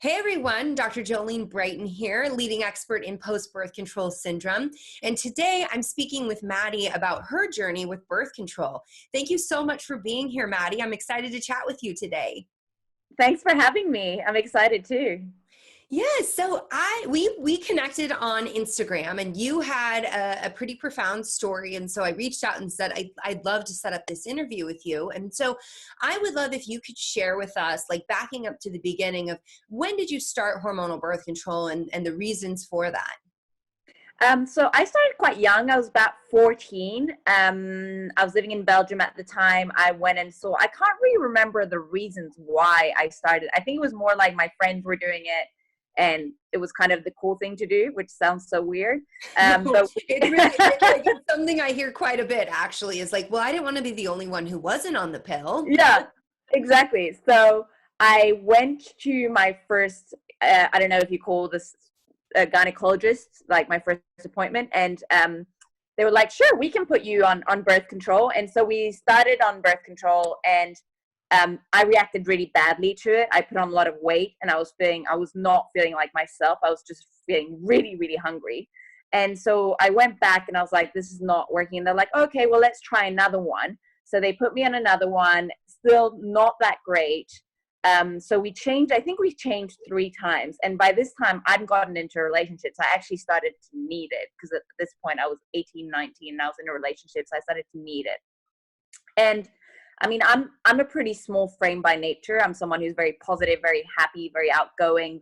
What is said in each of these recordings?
Hey everyone, Dr. Jolene Brighten here, leading expert in post-birth control syndrome. And today I'm speaking with Maddie about her journey with birth control. Thank you so much for being here, Maddie. I'm excited to chat with you today. Thanks for having me. I'm excited too. Yeah, so we connected on Instagram, and you had a pretty profound story, and so I reached out and said I'd love to set up this interview with you. And so I would love if you could share with us, like backing up to the beginning of when did you start hormonal birth control and the reasons for that. So I started quite young. I was about 14. I was living in Belgium at the time. I went and saw, I can't really remember the reasons why I started. I think it was more like my friends were doing it and it was kind of the cool thing to do, which sounds so weird. But it really it's something I hear quite a bit actually, is like, well, I didn't want to be the only one who wasn't on the pill. Yeah, exactly. So I went to my first, I don't know if you call this a gynecologist, like my first appointment. And they were like, sure, we can put you on birth control. And so we started on birth control, and I reacted really badly to it. I put on a lot of weight, and I was not feeling like myself. I was just feeling really, really hungry. And so I went back and I was like, this is not working. And they're like, okay, well, let's try another one. So they put me on another one, still not that great. So I think we changed 3 times. And by this time I'd gotten into relationships. I actually started to need it because at this point I was 18, 19 and I was in a relationship. So I started to need it. And I mean, I'm a pretty small frame by nature. I'm someone who's very positive, very happy, very outgoing,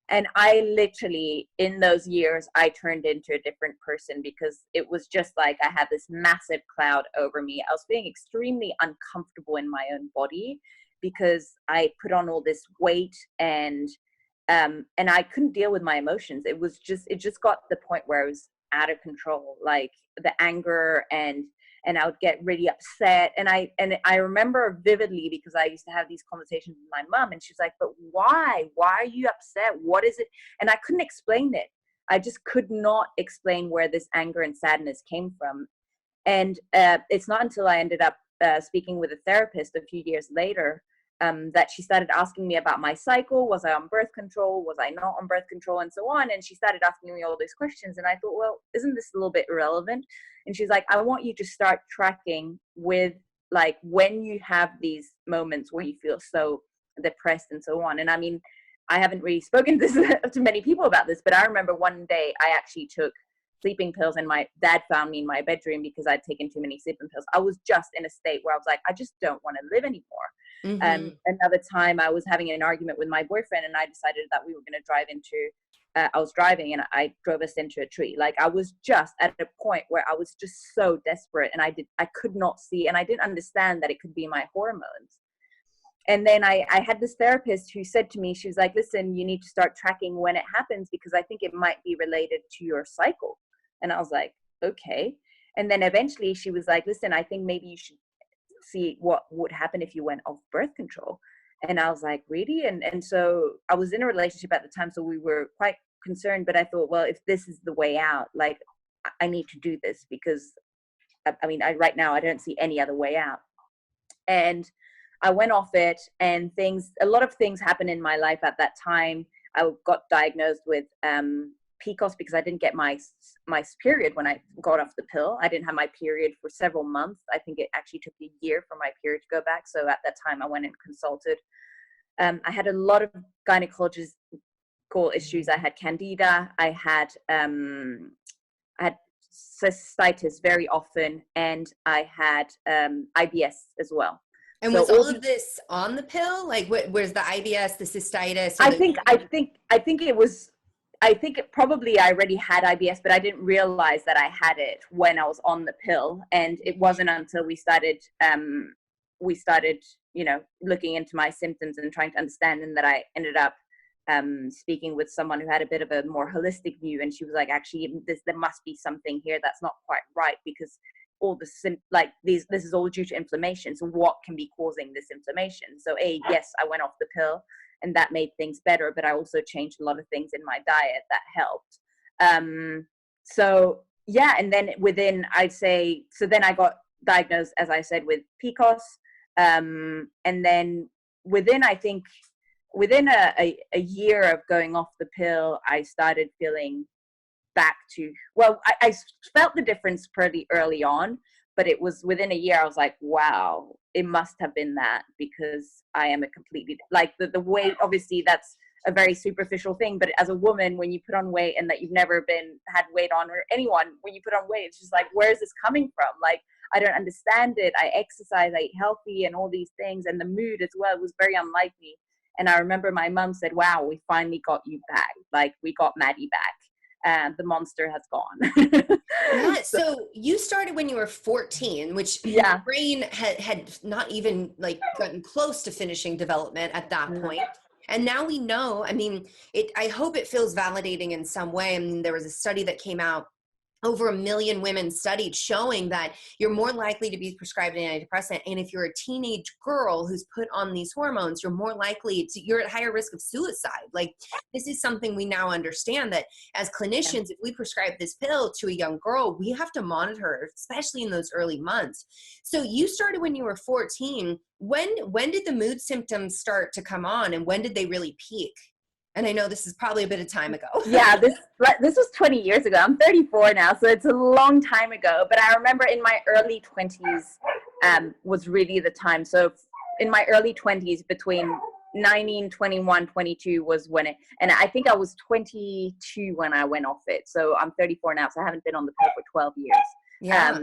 and I literally, in those years, I turned into a different person because it was just like I had this massive cloud over me. I was feeling extremely uncomfortable in my own body because I put on all this weight, and I couldn't deal with my emotions. It just got to the point where I was out of control, like the anger, and I would get really upset. And I remember vividly because I used to have these conversations with my mom, and she's like, but why are you upset? What is it? And I couldn't explain it. I just could not explain where this anger and sadness came from. And it's not until I ended up speaking with a therapist a few years later that she started asking me about my cycle. Was I on birth control? Was I not on birth control? And so on. And she started asking me all these questions. And I thought, well, isn't this a little bit irrelevant? And she's like, I want you to start tracking with like when you have these moments where you feel so depressed and so on. And I mean, I haven't really spoken to many people about this, but I remember one day I actually took sleeping pills, and my dad found me in my bedroom because I'd taken too many sleeping pills. I was just in a state where I was like, I just don't want to live anymore. Mm-hmm. Another time I was having an argument with my boyfriend, and I decided that we were going to drive into, I was driving and I drove us into a tree. Like I was just at a point where I was just so desperate, and I could not see, and I didn't understand that it could be my hormones. And then I had this therapist who said to me, she was like, listen, you need to start tracking when it happens because I think it might be related to your cycle. And I was like, okay. And then eventually she was like, listen, I think maybe you should see what would happen if you went off birth control. And I was like, really? And so I was in a relationship at the time, so we were quite concerned, but I thought, well, if this is the way out, like I need to do this because I mean, right now I don't see any other way out. And I went off it, and a lot of things happened in my life at that time. I got diagnosed with PCOS because I didn't get my period when I got off the pill. I didn't have my period for several months. I think it actually took a year for my period to go back. So at that time I went and consulted. I had a lot of gynecological issues. I had candida. I had cystitis very often, and I had IBS as well. And So was all of this on the pill? Like, where's the IBS, the cystitis? I think it was. I think I already had IBS, but I didn't realize that I had it when I was on the pill. And it wasn't until we started, looking into my symptoms and trying to understand, and that I ended up speaking with someone who had a bit of a more holistic view. And she was like, actually, there must be something here that's not quite right, because this is all due to inflammation. So what can be causing this inflammation? So yes, I went off the pill, and that made things better, but I also changed a lot of things in my diet that helped. So yeah, and then then I got diagnosed, as I said, with PCOS. And then within, I think, within a year of going off the pill, I started feeling back to, well, I felt the difference pretty early on, but it was within a year. I was like, wow, it must have been that, because I am a completely, like the weight, obviously that's a very superficial thing, but as a woman, when you put on weight and that you've never had weight on, or anyone, when you put on weight, it's just like, where is this coming from? Like, I don't understand it. I exercise, I eat healthy and all these things. And the mood as well was very unlike me. And I remember my mom said, wow, we finally got you back. Like, we got Maddy back. And the monster has gone. Yeah, so you started when you were 14, which your brain had not even like gotten close to finishing development at that point. And now we know, I mean, I hope it feels validating in some way. I mean, there was a study that came out, over 1 million women studied, showing that you're more likely to be prescribed an antidepressant. And if you're a teenage girl who's put on these hormones, you're more likely to, you're at higher risk of suicide. Like, this is something we now understand, that as clinicians, if we prescribe this pill to a young girl, we have to monitor her, especially in those early months. So you started when you were 14. When did the mood symptoms start to come on, and when did they really peak? And I know this is probably a bit of time ago. Yeah, this was 20 years ago. I'm 34 now, so it's a long time ago. But I remember in my early 20s was really the time. So in my early 20s, between 19, 21, 22 was when and I think I was 22 when I went off it. So I'm 34 now, so I haven't been on the pill for 12 years. Yeah.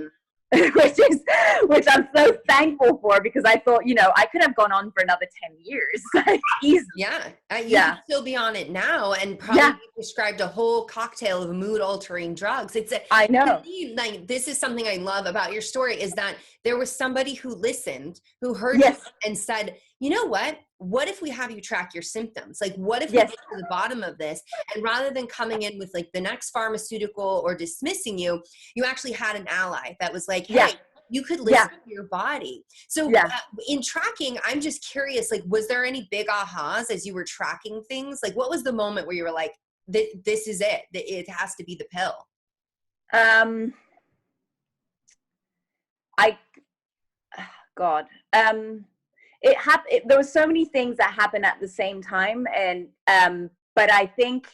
Which I'm so thankful for, because I thought, I could have gone on for another 10 years. Like, easily. Yeah. You could still be on it now and probably be prescribed a whole cocktail of mood altering drugs. I know. Like, this is something I love about your story, is that there was somebody who listened, who heard you and said, you know what if we have you track your symptoms? Like, what if we get to the bottom of this? And rather than coming in with like the next pharmaceutical or dismissing you, you actually had an ally that was like, hey, you could listen to your body. So in tracking, I'm just curious, like, was there any big ahas as you were tracking things? Like, what was the moment where you were like, this is it, it has to be the pill? There were so many things that happened at the same time. And, but I think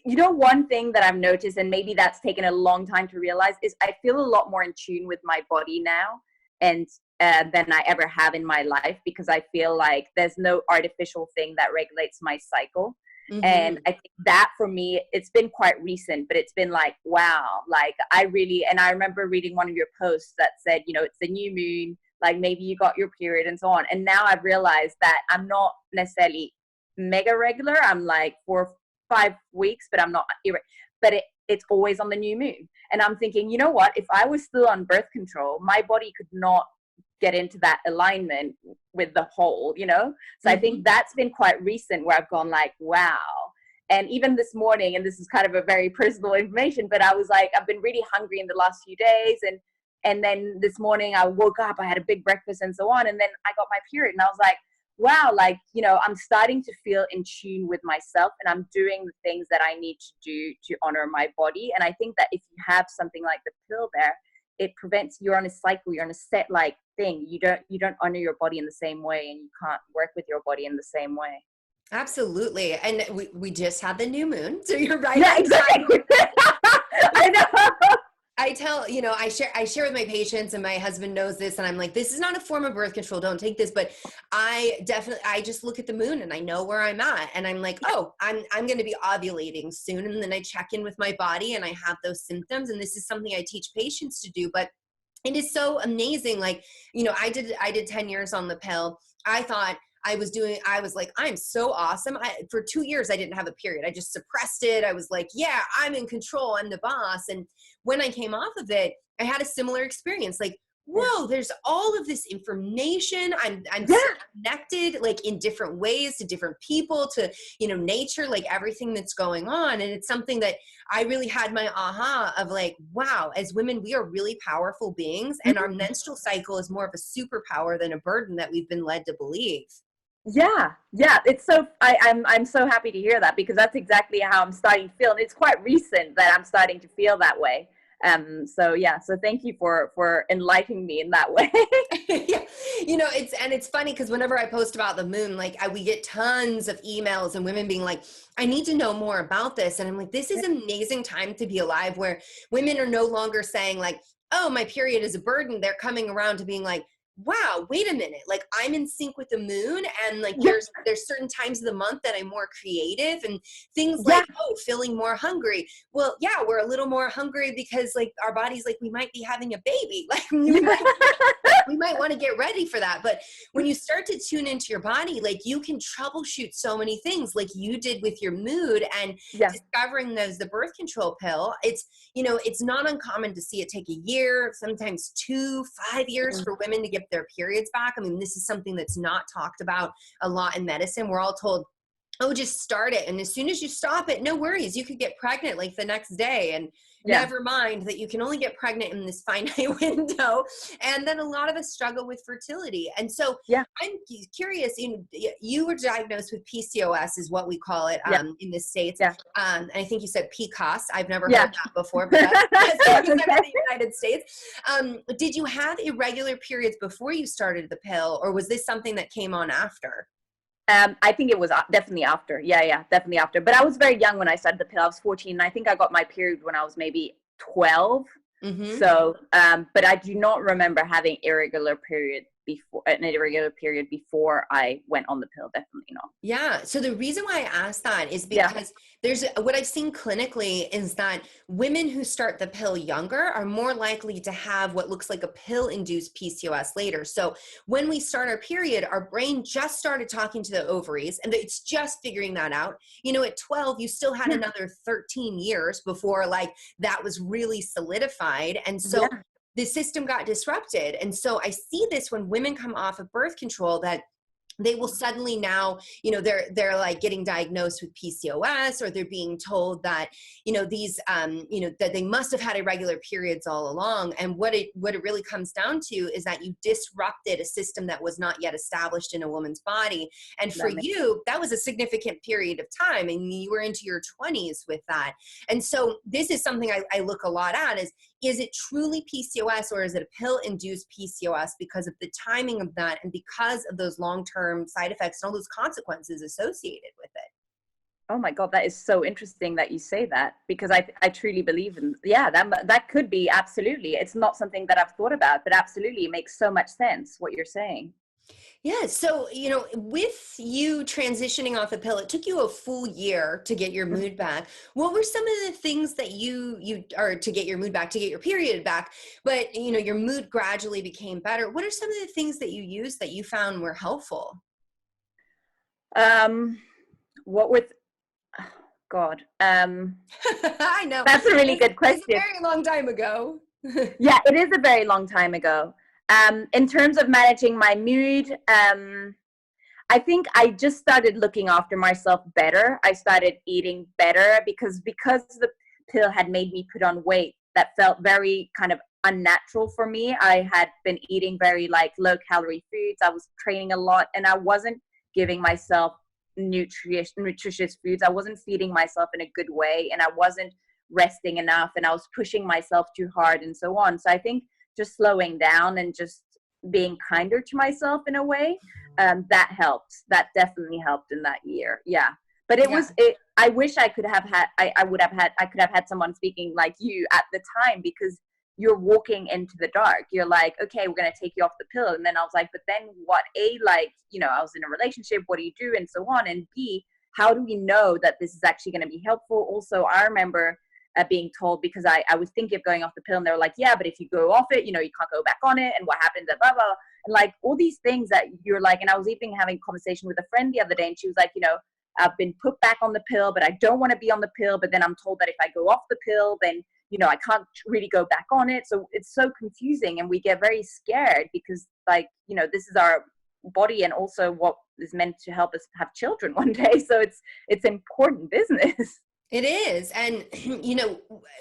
one thing that I've noticed, and maybe that's taken a long time to realize, is I feel a lot more in tune with my body now, and than I ever have in my life, because I feel like there's no artificial thing that regulates my cycle. Mm-hmm. And I think that for me, it's been quite recent, but it's been like, wow, like I remember reading one of your posts that said, it's the new moon, like maybe you got your period and so on. And now I've realized that I'm not necessarily mega regular. I'm like 4 or 5 weeks, but I'm not, but it's always on the new moon. And I'm thinking, you know what, if I was still on birth control, my body could not get into that alignment with the whole, so I think that's been quite recent, where I've gone like, wow. And even this morning, and this is kind of a very personal information, but I was like, I've been really hungry in the last few days, and then this morning I woke up, I had a big breakfast and so on, and then I got my period, and I was like, wow, like, I'm starting to feel in tune with myself, and I'm doing the things that I need to do to honor my body. And I think that if you have something like the pill there, it prevents, you're on a cycle, you're on a set like thing. You don't honor your body in the same way, and you can't work with your body in the same way. Absolutely. And we just had the new moon, so you're right. Yeah, exactly. I know. I tell, I share with my patients, and my husband knows this, and I'm like, this is not a form of birth control, don't take this. But I just look at the moon and I know where I'm at, and I'm like, oh, I'm going to be ovulating soon. And then I check in with my body and I have those symptoms. And this is something I teach patients to do, but it is so amazing. Like, I did 10 years on the pill. I thought I was like, I'm so awesome. For 2 years, I didn't have a period. I just suppressed it. I was like, yeah, I'm in control. I'm the boss. And when I came off of it, I had a similar experience. Like, whoa, there's all of this information. I'm so connected, like in different ways, to different people, to, nature, like everything that's going on. And it's something that I really had my aha of like, wow, as women, we are really powerful beings, and our menstrual cycle is more of a superpower than a burden that we've been led to believe. Yeah. It's so, I'm so happy to hear that, because that's exactly how I'm starting to feel. And it's quite recent that I'm starting to feel that way. So thank you for enlightening me in that way. Yeah. it's funny because whenever I post about the moon, like we get tons of emails and women being like, I need to know more about this. And I'm like, this is an amazing time to be alive, where women are no longer saying like, oh, my period is a burden. They're coming around to being like, wow, wait a minute. Like, I'm in sync with the moon, and like there's certain times of the month that I'm more creative, and things like, oh, feeling more hungry. Well, yeah, we're a little more hungry because like our body's like, we might be having a baby. Like we might want to get ready for that. But when you start to tune into your body, like you can troubleshoot so many things like you did with your mood, and discovering the birth control pill. It's, it's not uncommon to see it take a year, sometimes 2-5 years for women to get their periods back. I mean, this is something that's not talked about a lot in medicine. We're all told, oh, just start it. And as soon as you stop it, no worries. You could get pregnant like the next day. And never mind that you can only get pregnant in this finite window. And then a lot of us struggle with fertility. And so I'm curious, you were diagnosed with PCOS is what we call it in the States. And I think you said PCOS. I've never heard that before, but that's in the United States. Did you have irregular periods before you started the pill, or was this something that came on after? I think it was definitely after. Definitely after. But I was very young when I started the pill. I was 14. And I think I got my period when I was maybe 12. So, but I do not remember having an irregular period before I went on the pill. Definitely not. Yeah. So the reason why I asked that is because there's what I've seen clinically is that women who start the pill younger are more likely to have what looks like a pill-induced PCOS later. So when we start our period, our brain just started talking to the ovaries, and it's just figuring that out. At 12, you still had another 13 years before like that was really solidified. And so the system got disrupted. And so I see this when women come off of birth control, that they will suddenly now, they're like getting diagnosed with PCOS, or they're being told that, these, that they must have had irregular periods all along. And what it really comes down to is that you disrupted a system that was not yet established in a woman's body. And for you, that was a significant period of time, and you were into your 20s with that. And so this is something I look a lot at is it truly PCOS, or is it a pill-induced PCOS because of the timing of that and because of those long-term side effects and all those consequences associated with it? Oh my God, that is so interesting that you say that, because I truly believe in, that could be, absolutely. It's not something that I've thought about, but absolutely, it makes so much sense what you're saying. Yeah. So, with you transitioning off the pill, it took you a full year to get your mood back. What were some of the things that or to get your mood back, to get your period back, but, your mood gradually became better? What are some of the things that you used that you found were helpful? God. I know. That's a really good question. It's a very long time ago. Yeah, it is a very long time ago. In terms of managing my mood, I think I just started looking after myself better. I started eating better because the pill had made me put on weight that felt very kind of unnatural for me. I had been eating very like low calorie foods. I was training a lot, and I wasn't giving myself nutritious foods. I wasn't feeding myself in a good way, and I wasn't resting enough, and I was pushing myself too hard and so on. So I think just slowing down and just being kinder to myself in a way, that helped. That definitely helped in that year. Yeah. But I wish I could have had, I could have had someone speaking like you at the time, because you're walking into the dark. You're like, okay, we're going to take you off the pill. And then I was like, but then what? A, like, I was in a relationship. What do you do? And so on. And B, how do we know that this is actually going to be helpful? Also, I remember being told, because I was thinking of going off the pill, and they were like, yeah, but if you go off it, you can't go back on it, and what happens, blah, blah, blah. And like all these things that you're like, and I was even having a conversation with a friend the other day, and she was like, I've been put back on the pill, but I don't want to be on the pill, but then I'm told that if I go off the pill, then I can't really go back on it. So it's so confusing, and we get very scared because like, this is our body, and also what is meant to help us have children one day. So it's important business. It is. And,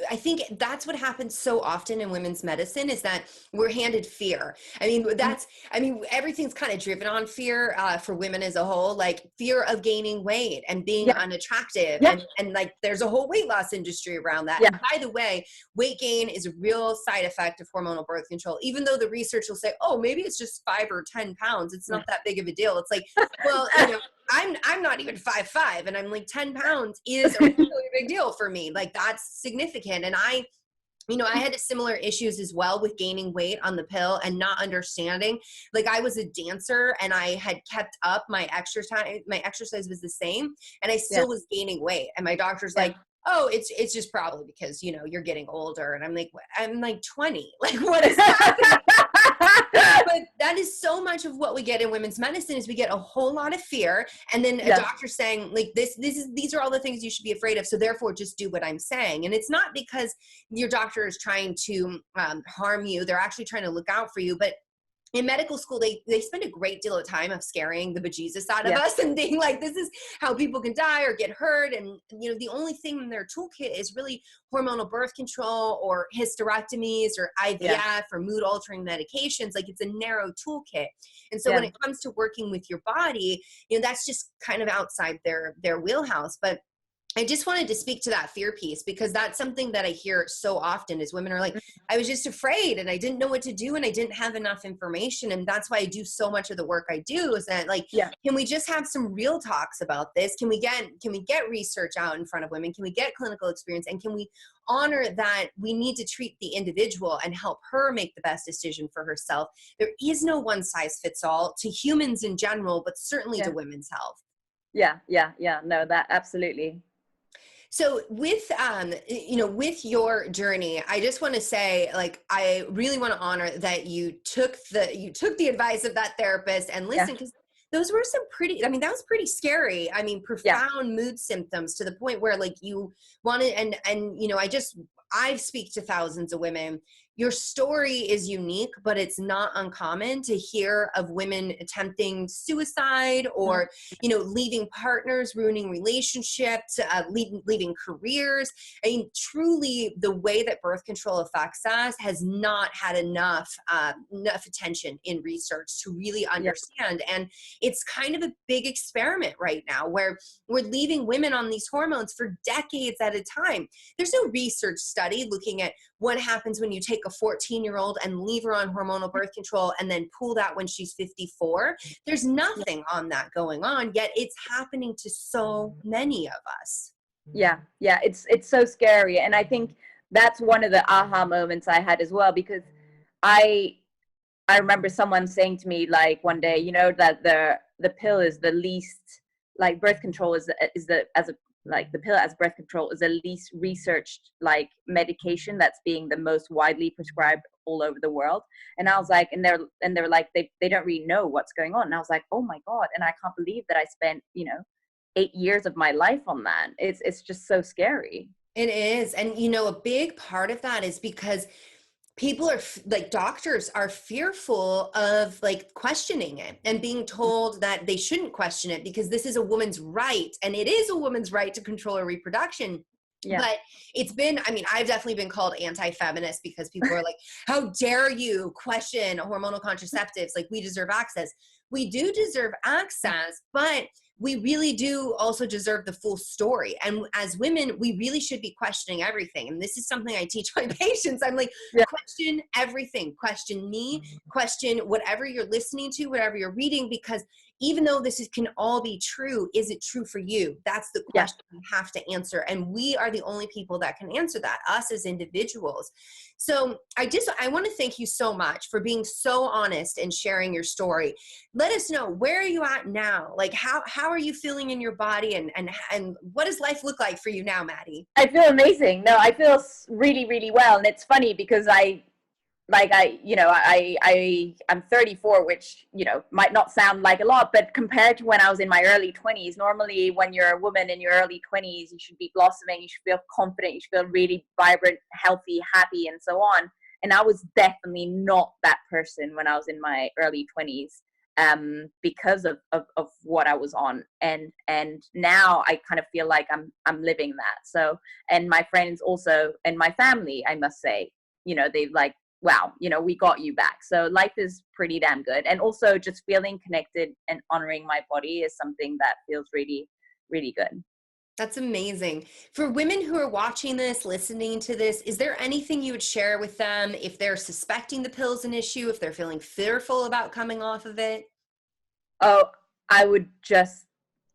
I think that's what happens so often in women's medicine is that we're handed fear. Everything's kind of driven on fear for women as a whole, like fear of gaining weight and being Yeah. unattractive. Yeah. And like there's a whole weight loss industry around that. Yeah. And by the way, weight gain is a real side effect of hormonal birth control, even though the research will say, oh, maybe it's just 5 or 10 pounds. It's not that big of a deal. It's like, well, I'm not even 5'5", and I'm like 10 pounds is a really big deal for me. Like that's significant. And I had similar issues as well with gaining weight on the pill and not understanding. Like I was a dancer and I had kept up my exercise. My exercise was the same and I still was gaining weight. And my doctor's like, oh, it's just probably because, you're getting older. And I'm like 20. Like what is happening? But that is so much of what we get in women's medicine is we get a whole lot of fear. And then a doctor saying like, these are all the things you should be afraid of. So therefore just do what I'm saying. And it's not because your doctor is trying to harm you. They're actually trying to look out for you. But in medical school, they spend a great deal of time of scaring the bejesus out of us and being like, this is how people can die or get hurt. And, the only thing in their toolkit is really hormonal birth control or hysterectomies or IVF or mood altering medications. Like it's a narrow toolkit. And so when it comes to working with your body, that's just kind of outside their wheelhouse. But I just wanted to speak to that fear piece because that's something that I hear so often is women are like, I was just afraid and I didn't know what to do and I didn't have enough information. And that's why I do so much of the work I do is that like, can we just have some real talks about this? Can we get research out in front of women? Can we get clinical experience? And can we honor that we need to treat the individual and help her make the best decision for herself? There is no one size fits all to humans in general, but certainly to women's health. Yeah. No, that absolutely. So with, with your journey, I just want to say, like, I really want to honor that you took the advice of that therapist and listened because those were some that was pretty scary. I mean, profound mood symptoms to the point where like you wanted, and, I speak to thousands of women. Your story is unique, but it's not uncommon to hear of women attempting suicide or, leaving partners, ruining relationships, leaving careers. I mean, truly the way that birth control affects us has not had enough attention in research to really understand. And it's kind of a big experiment right now where we're leaving women on these hormones for decades at a time. There's no research study looking at what happens when you take a 14-year-old and leave her on hormonal birth control and then pull that when she's 54. There's nothing on that going on, yet it's happening to so many of us. Yeah, it's so scary. And I think that's one of the aha moments I had as well, because I remember someone saying to me like one day, that the pill is the least, like birth control the pill as birth control is the least researched like medication that's being the most widely prescribed all over the world. And I was like, and they're like, they don't really know what's going on. And I was like, oh my God. And I can't believe that I spent, 8 years of my life on that. It's just so scary. It is. And, a big part of that is because people are like, doctors are fearful of like questioning it and being told that they shouldn't question it because this is a woman's right. And it is a woman's right to control her reproduction. Yeah. But it's been, I've definitely been called anti-feminist because people are like, how dare you question hormonal contraceptives? Like we deserve access. We do deserve access, but we really do also deserve the full story. And as women, we really should be questioning everything. And this is something I teach my patients. I'm like, question everything. Question me, question whatever you're listening to, whatever you're reading, because even though can all be true, is it true for you? That's the question you have to answer. And we are the only people that can answer that, us as individuals. So I want to thank you so much for being so honest and sharing your story. Let us know, where are you at now? Like how are you feeling in your body and what does life look like for you now, Maddie? I feel amazing. No, I feel really, really well. And it's funny because I'm 34, which, might not sound like a lot, but compared to when I was in my early 20s, normally when you're a woman in your early 20s, you should be blossoming, you should feel confident, you should feel really vibrant, healthy, happy, and so on. And I was definitely not that person when I was in my early 20s. because of what I was on. And now I kind of feel like I'm living that. So, and my friends also, and my family, I must say, you know, they've like, wow, you know, we got you back. So life is pretty damn good. And also just feeling connected and honoring my body is something that feels really, really good. That's amazing. For women who are watching this, listening to this, is there anything you would share with them if they're suspecting the pill's an issue, if they're feeling fearful about coming off of it? Oh, I would just,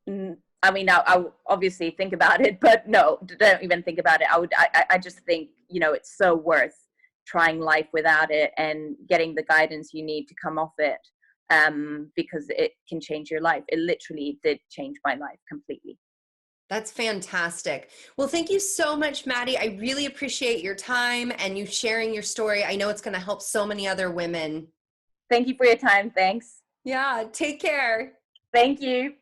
I mean, I would obviously think about it, but no, don't even think about it. I just think, you know, it's so worth trying life without it and getting the guidance you need to come off it, because it can change your life. It literally did change my life completely. That's fantastic. Well, thank you so much, Maddie. I really appreciate your time and you sharing your story. I know it's going to help so many other women. Thank you for your time. Thanks. Yeah, take care. Thank you.